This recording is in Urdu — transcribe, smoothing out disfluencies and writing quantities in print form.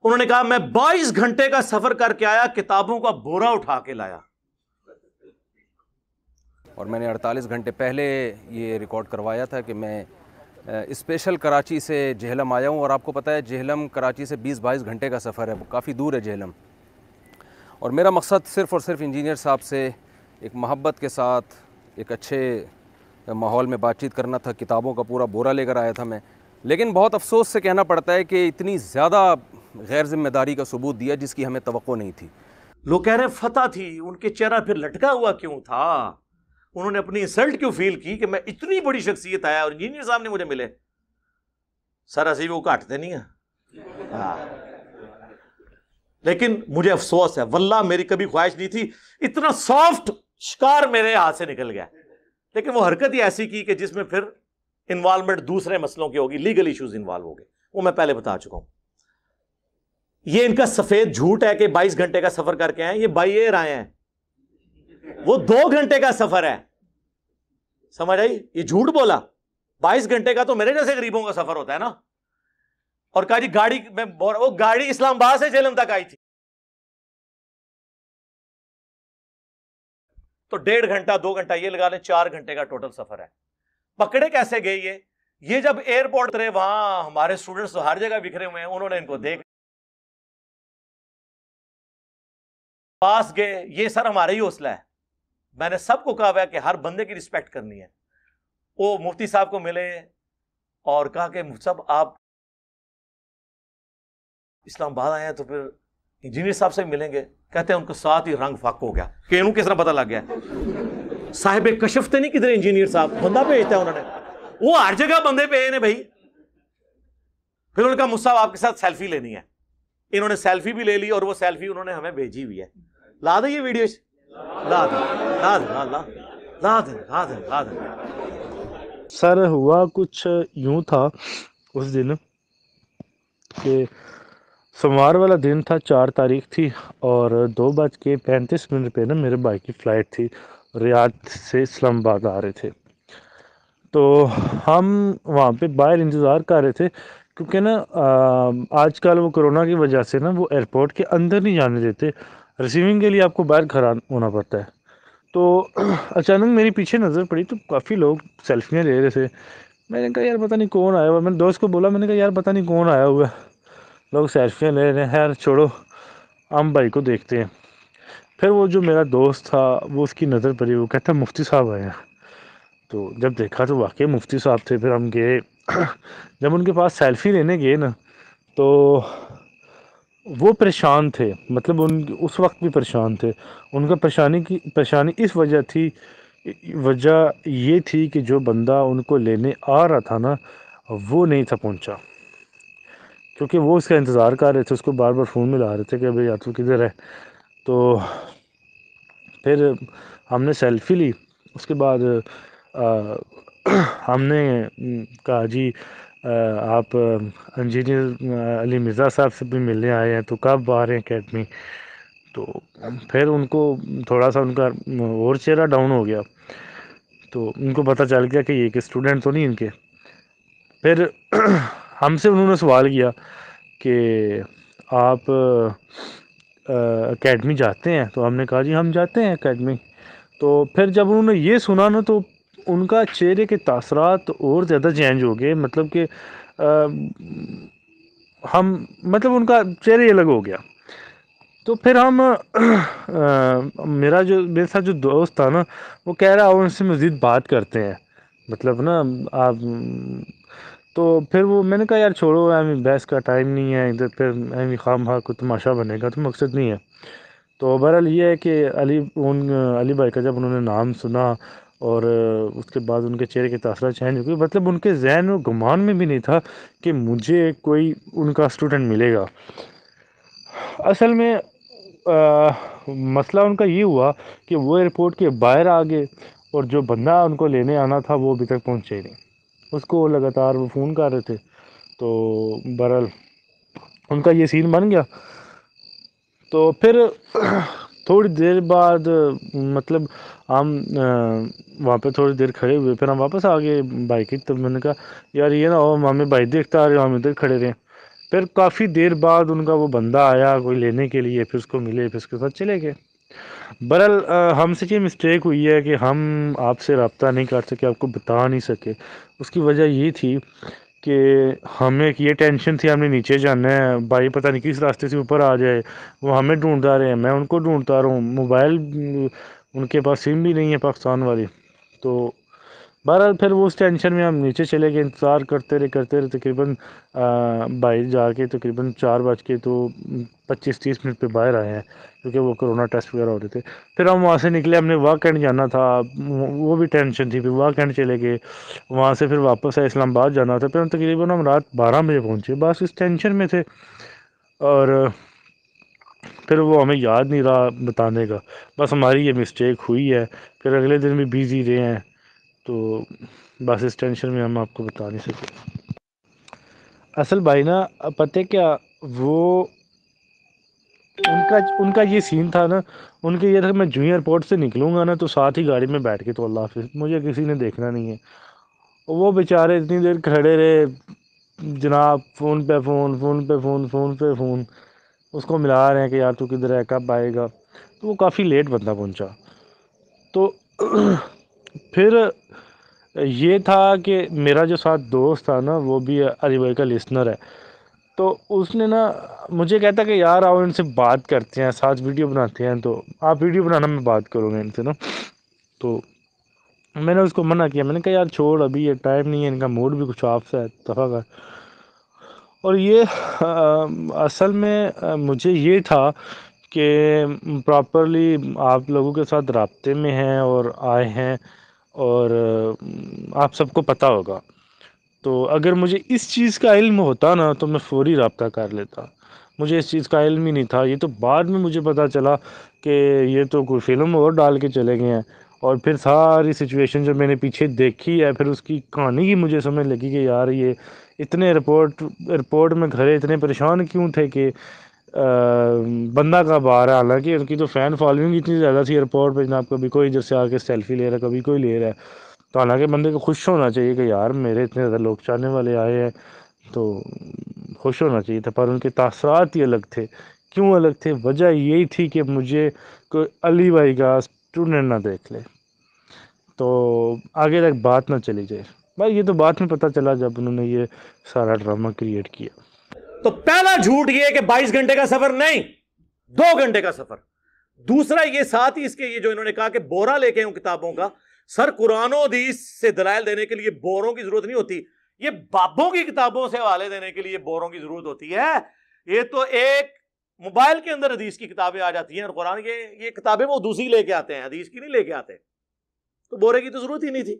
انہوں نے کہا میں 22 گھنٹے کا سفر کر کے آیا، کتابوں کا بورا اٹھا کے لایا. اور میں نے 48 گھنٹے پہلے یہ ریکارڈ کروایا تھا کہ میں اسپیشل کراچی سے جہلم آیا ہوں، اور آپ کو پتہ ہے جہلم کراچی سے 20-22 گھنٹے کا سفر ہے، کافی دور ہے جہلم. اور میرا مقصد صرف اور صرف انجینئر صاحب سے ایک محبت کے ساتھ ایک اچھے ماحول میں بات چیت کرنا تھا. کتابوں کا پورا بورا لے کر آیا تھا میں، لیکن بہت افسوس سے کہنا پڑتا ہے کہ اتنی زیادہ غیر ذمہ داری کا ثبوت دیا جس کی ہمیں توقع نہیں تھی. لوگ کہہ رہے ہیں فتح تھی، ان کے چہرہ پھر لٹکا ہوا کیوں تھا؟ انہوں نے اپنی انسلٹ کیوں فیل کی کہ میں اتنی بڑی شخصیت آیا اور انجینئر صاحب نے مجھے ملے؟ سر اسی وہ کاٹتے نہیں ہیں. لیکن مجھے افسوس ہے، واللہ میری کبھی خواہش نہیں تھی، اتنا سافٹ شکار میرے ہاتھ سے نکل گیا. لیکن وہ حرکت ہی ایسی کی کہ جس میں پھر انوالومنٹ دوسرے مسئلوں کی ہوگی، لیگل ایشوز انوالو ہو گئے، وہ میں پہلے بتا چکا ہوں. یہ ان کا سفید جھوٹ ہے کہ 22 گھنٹے کا سفر کر کے آئے، یہ بائی ایئر آئے ہیں، وہ 2 گھنٹے کا سفر ہے. سمجھ آئی؟ یہ جھوٹ بولا. 22 گھنٹے کا تو میرے جیسے غریبوں کا سفر ہوتا ہے نا. اور کہا جی گاڑی میں، وہ گاڑی اسلام آباد سے جہلم تک آئی تھی، تو 1.5 گھنٹہ 2 گھنٹہ یہ لگا لیں، 4 گھنٹے کا ٹوٹل سفر ہے. پکڑے کیسے گئے یہ جب ایئرپورٹ اترے، وہاں ہمارے اسٹوڈنٹس تو ہر جگہ بکھرے ہوئے ہیں، انہوں نے ان کو دیکھ پاس گئے. یہ سر ہمارا ہی حوصلہ ہے. میں نے سب کو کہا ہوا ہے کہ ہر بندے کی رسپیکٹ کرنی ہے. وہ مفتی صاحب کو ملے اور کہا کہ مفتی صاحب آپ اسلام آباد آئے ہیں تو پھر انجینئر صاحب سے ملیں گے. کہتے ہیں ان کے ساتھ ہی رنگ فاق ہو گیا کہ انہوں کس طرح پتہ لگ گیا. صاحب کشف تے نہیں کدھر انجینئر صاحب بندہ بھیجتا ہے انہوں نے، وہ ہر جگہ بندے بھیجے نے بھائی. پھر انہوں نے کہا مفتی صاحب آپ کے ساتھ سیلفی لینی ہے. انہوں نے سیلفی بھی لے لی اور وہ سیلفی انہوں نے ہمیں بھیجی ہوئی ہے. لا دیں یہ ویڈیوز، لا دیں لا دیں لا دیں لا دیں لا دیں لا دیں. سر ہوا کچھ یوں تھا اس دن کہ سوموار والا دن تھا، 4 تاریخ تھی، اور 2:35 پہ نا میرے بھائی کی فلائٹ تھی، ریاض سے اسلام آباد آ رہے تھے. تو ہم وہاں پہ باہر انتظار کر رہے تھے، کیونکہ نا آج کل وہ کرونا کی وجہ سے نا وہ ایئرپورٹ کے اندر نہیں جانے دیتے، ریسیونگ کے لیے آپ کو باہر کھڑا ہونا پڑتا ہے. تو اچانک میری پیچھے نظر پڑی تو کافی لوگ سیلفیاں لے رہے تھے. میں نے کہا یار پتہ نہیں کون آیا ہوا، میں نے دوست کو بولا، میں نے کہا یار پتہ نہیں کون آیا ہوا ہے، لوگ سیلفیاں لے رہے ہیں. خیر چھوڑو، ہم بھائی کو دیکھتے ہیں. پھر وہ جو میرا دوست تھا وہ اس کی نظر پڑی، وہ کہتا مفتی صاحب آئے ہیں. تو جب دیکھا تو واقعی مفتی صاحب تھے. پھر ہم گئے، جب ان کے پاس سیلفی لینے گئے نا تو وہ پریشان تھے، مطلب اس وقت بھی پریشان تھے. ان کا پریشانی اس وجہ تھی، وجہ یہ تھی کہ جو بندہ ان کو لینے آ رہا تھا نا وہ نہیں تھا پہنچا، کیونکہ وہ اس کا انتظار کر رہے تھے، اس کو بار بار فون ملا رہے تھے کہ بھئی تو کدھر ہے. تو پھر ہم نے سیلفی لی. اس کے بعد ہم نے کہا جی آپ انجینئر علی مرزا صاحب سے بھی ملنے آئے ہیں، تو کب آ رہے ہیں اکیڈمی؟ تو پھر ان کو تھوڑا سا ان کا اور چہرہ ڈاؤن ہو گیا، تو ان کو پتہ چل گیا کہ یہ کہ اسٹوڈنٹ تو نہیں ان کے. پھر ہم سے انہوں نے سوال کیا کہ آپ اکیڈمی جاتے ہیں؟ تو ہم نے کہا جی ہم جاتے ہیں اکیڈمی. تو پھر جب انہوں نے یہ سنا نا تو ان کا چہرے کے تاثرات اور زیادہ چینج ہو گئے، مطلب کہ مطلب ان کا چہرہ ہی الگ ہو گیا. تو پھر میرے ساتھ جو دوست تھا نا وہ کہہ رہا ان سے مزید بات کرتے ہیں، مطلب نا آپ. تو پھر میں نے کہا یار چھوڑو، بحث کا ٹائم نہیں ہے ادھر، پھر خواہ مخواہ کو تماشا بنے گا تو مقصد نہیں ہے. تو بہرحال یہ ہے کہ علی بھائی کا جب انہوں نے نام سنا اور اس کے بعد ان کے چہرے کے تاثرات چینج ہو گئے، مطلب ان کے ذہن و گمان میں بھی نہیں تھا کہ مجھے کوئی ان کا اسٹوڈنٹ ملے گا. اصل میں مسئلہ ان کا یہ ہوا کہ وہ ایئرپورٹ کے باہر آ گئے اور جو بندہ ان کو لینے آنا تھا وہ ابھی تک پہنچے ہی نہیں. اس کو لگاتار وہ فون کر رہے تھے. تو بہرحال ان کا یہ سین بن گیا. تو پھر تھوڑی دیر بعد مطلب ہم وہاں پہ تھوڑی دیر کھڑے ہوئے، پھر ہم واپس آ گئے بائک کی. تو میں نے کہا یار یہ نہ ہو ہمیں بھائی دیکھتا آ رہے ہم ادھر کھڑے رہے. پھر کافی دیر بعد ان کا وہ بندہ آیا کوئی لینے کے لیے، پھر اس کو ملے، پھر اس کے ساتھ چلے گئے۔ بہرحال ہم سے یہ مسٹیک ہوئی ہے کہ ہم آپ سے رابطہ نہیں کر سکے، آپ کو بتا نہیں سکے۔ اس کی وجہ یہ تھی کہ ہمیں ایک یہ ٹینشن تھی ہم نے نیچے جانا ہے، بھائی پتہ نہیں کس راستے سے اوپر آ جائے، وہ ہمیں ڈھونڈتا رہے ہیں، میں ان کو ڈھونڈتا رہا ہوں، موبائل ان کے پاس سم بھی نہیں ہے پاکستان والی۔ تو بہرحال پھر وہ اس ٹینشن میں ہم نیچے چلے گئے، انتظار کرتے رہے تقریباً بھائی جا کے تقریباً 4:25-30 منٹ پہ باہر آئے ہیں، کیونکہ وہ کرونا ٹیسٹ وغیرہ ہو رہے تھے۔ پھر ہم وہاں سے نکلے، ہم نے واک اینڈ جانا تھا، وہ بھی ٹینشن تھی، پھر واک اینڈ چلے گئے، وہاں سے پھر واپس آئے، اسلام آباد جانا تھا، پھر ہم تقریباً رات 12 بجے پہنچے، بس اس ٹینشن میں تھے، اور پھر وہ ہمیں یاد نہیں رہا بتانے کا، بس ہماری یہ مسٹیک ہوئی ہے۔ پھر اگلے دن بھی بیزی رہے ہیں، تو بس اس ٹینشن میں ہم آپ کو بتا نہیں سکتے۔ اصل بھائی نا پتہ کیا، وہ ان کا یہ سین تھا نا، ان کے یہ تھا کہ میں جو ہی ایئرپورٹ سے نکلوں گا نا تو ساتھ ہی گاڑی میں بیٹھ کے تو اللہ حافظ، مجھے کسی نے دیکھنا نہیں ہے۔ وہ بیچارے اتنی دیر کھڑے رہے جناب، فون پہ فون، اس کو ملا رہے ہیں کہ یار تو کدھر ہے، کب آئے گا، تو وہ کافی لیٹ بندہ پہنچا۔ تو پھر یہ تھا کہ میرا جو ساتھ دوست تھا نا، وہ بھی علی بھائی کا لسنر ہے، تو اس نے نا مجھے کہتا کہ یار آؤ ان سے بات کرتے ہیں، ساتھ ویڈیو بناتے ہیں، تو آپ ویڈیو بنانا میں بات کروں گا ان سے نا۔ تو میں نے اس کو منع کیا، میں نے کہا یار چھوڑ، ابھی یہ ٹائم نہیں ہے، ان کا موڈ بھی کچھ آف سا ہے، دفعہ کر۔ اور یہ اصل میں مجھے یہ تھا کہ پراپرلی آپ لوگوں کے ساتھ رابطے میں ہیں اور آئے ہیں، اور آپ سب کو پتہ ہوگا، تو اگر مجھے اس چیز کا علم ہوتا نا تو میں فوری رابطہ کر لیتا۔ مجھے اس چیز کا علم ہی نہیں تھا، یہ تو بعد میں مجھے پتہ چلا کہ یہ تو کوئی فلم اور ڈال کے چلے گئے ہیں، اور پھر ساری سچویشن جو میں نے پیچھے دیکھی ہے، پھر اس کی کہانی کی مجھے سمجھ لگی کہ یار یہ اتنے ایئرپورٹ میں گھرے اتنے پریشان کیوں تھے کہ بندہ کب آ رہا ہے، حالانکہ ان کی تو فین فالوئنگ اتنی زیادہ تھی ایئرپورٹ پہ جناب، کبھی کوئی ادھر سے آ کے سیلفی لے رہا ہے، کبھی کوئی لے رہا ہے، تو حالانکہ بندے کو خوش ہونا چاہیے کہ یار میرے اتنے زیادہ لوگ چاہنے والے آئے ہیں، تو خوش ہونا چاہیے تھا، پر ان کے تاثرات ہی الگ تھے۔ کیوں الگ تھے؟ وجہ یہی تھی کہ مجھے کوئی علی بھائی کا اسٹوڈنٹ نہ دیکھ لے، تو آگے تک بات نہ چلی جائے۔ بھائی یہ تو بعد میں پتہ چلا جب انہوں نے یہ سارا ڈرامہ کریٹ کیا۔ تو پہلا جھوٹ یہ کہ 22 گھنٹے کا سفر نہیں، 2 گھنٹے کا سفر۔ دوسرا یہ ساتھ ہی اس کے یہ جو انہوں نے کہا کہ بورا لے کے ہوں کتابوں کا، سر قرآن و حدیث سے دلائل دینے کے لیے بوروں کی ضرورت نہیں ہوتی، یہ بابوں کی کتابوں سے حوالے دینے کے لیے بوروں کی ضرورت ہوتی ہے۔ یہ تو ایک موبائل کے اندر حدیث کی کتابیں آ جاتی ہیں، اور قرآن یہ کتابیں وہ دوسری لے کے آتے ہیں، حدیث کی نہیں لے کے آتے، تو بورے کی تو ضرورت ہی نہیں تھی۔